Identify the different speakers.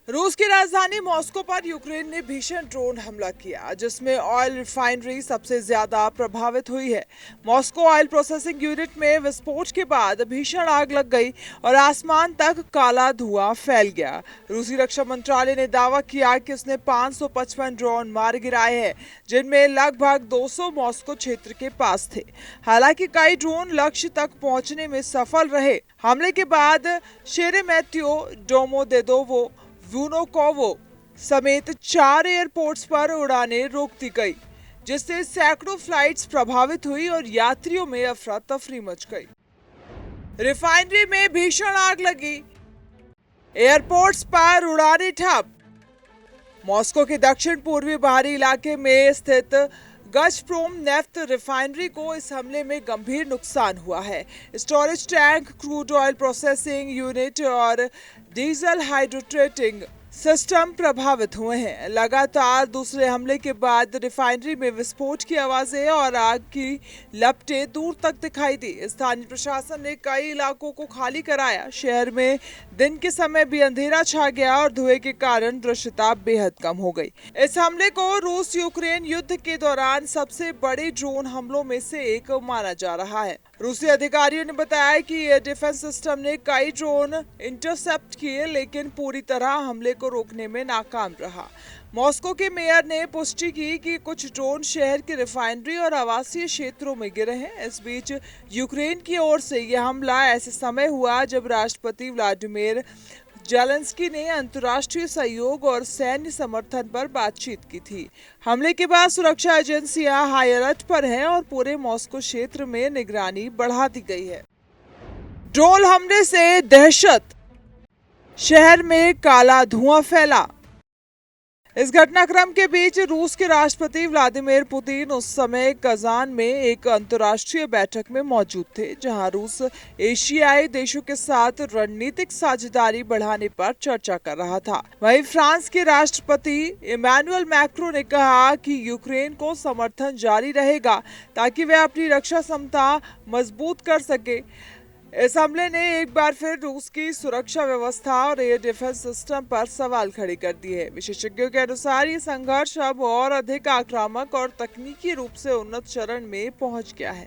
Speaker 1: रूस की राजधानी मॉस्को पर यूक्रेन ने भीषण ड्रोन हमला किया, जिसमें ऑयल रिफाइनरी सबसे ज्यादा प्रभावित हुई है। मॉस्को ऑयल प्रोसेसिंग यूनिट में विस्फोट के बाद भीषण आग लग गई और आसमान तक काला धुआं फैल गया। रूसी रक्षा मंत्रालय ने दावा किया कि उसने 555 ड्रोन मार गिराए हैं, जिनमें लगभग 200 मॉस्को क्षेत्र के पास थे। हालांकि कई ड्रोन लक्ष्य तक पहुंचने में सफल रहे। हमले के बाद शेरेमेत्यो, डोमोदेदोवो, वुनोकोवो समेत 4 एयरपोर्ट्स पर उड़ानें रोक दी गई, जिससे सैकड़ों फ्लाइट्स प्रभावित हुई और यात्रियों में अफरा तफरी मच गई। रिफाइनरी में भीषण आग लगी, एयरपोर्ट्स पर उड़ानें ठप। मॉस्को के दक्षिण पूर्वी बाहरी इलाके में स्थित गज़प्रोम नेफ्ट रिफाइनरी को इस हमले में गंभीर नुकसान हुआ है। Storage tank, crude oil processing unit और डीजल हाइड्रेटिंग सिस्टम प्रभावित हुए हैं। लगातार दूसरे हमले के बाद रिफाइनरी में विस्फोट की आवाजें और आग की लपटें दूर तक दिखाई दी। स्थानीय प्रशासन ने कई इलाकों को खाली कराया। शहर में दिन के समय भी अंधेरा छा गया और धुएं के कारण दृश्यता बेहद कम हो गई। इस हमले को रूस यूक्रेन युद्ध के दौरान सबसे बड़े ड्रोन हमलों में से एक माना जा रहा है। रूसी अधिकारियों ने बताया कि एयर डिफेंस सिस्टम ने कई ड्रोन इंटरसेप्ट किए, लेकिन पूरी तरह हमले को रोकने में नाकाम रहा। मॉस्को के मेयर ने पुष्टि की कि कुछ ड्रोन शहर के रिफाइनरी और आवासीय क्षेत्रों में गिरे हैं। इस बीच यूक्रेन की ओर से यह हमला ऐसे समय हुआ जब राष्ट्रपति व्लादिमीर जेलेंस्की ने अंतर्राष्ट्रीय सहयोग और सैन्य समर्थन पर बातचीत की थी। हमले के बाद सुरक्षा एजेंसियां हाई अलर्ट पर हैं और पूरे मॉस्को क्षेत्र में निगरानी बढ़ा दी गई है। ड्रोन हमले से दहशत, शहर में काला धुआं फैला। इस घटनाक्रम के बीच रूस के राष्ट्रपति व्लादिमीर पुतिन उस समय कजान में एक अंतर्राष्ट्रीय बैठक में मौजूद थे, जहां रूस एशियाई देशों के साथ रणनीतिक साझेदारी बढ़ाने पर चर्चा कर रहा था। वहीं फ्रांस के राष्ट्रपति इमैनुअल मैक्रों ने कहा कि यूक्रेन को समर्थन जारी रहेगा ताकि वह अपनी रक्षा क्षमता मजबूत कर सके। इस हमले ने एक बार फिर रूस की सुरक्षा व्यवस्था और एयर डिफेंस सिस्टम पर सवाल खड़े कर दिए। विशेषज्ञों के अनुसार ये संघर्ष अब और अधिक आक्रामक और तकनीकी रूप से उन्नत चरण में पहुंच गया है।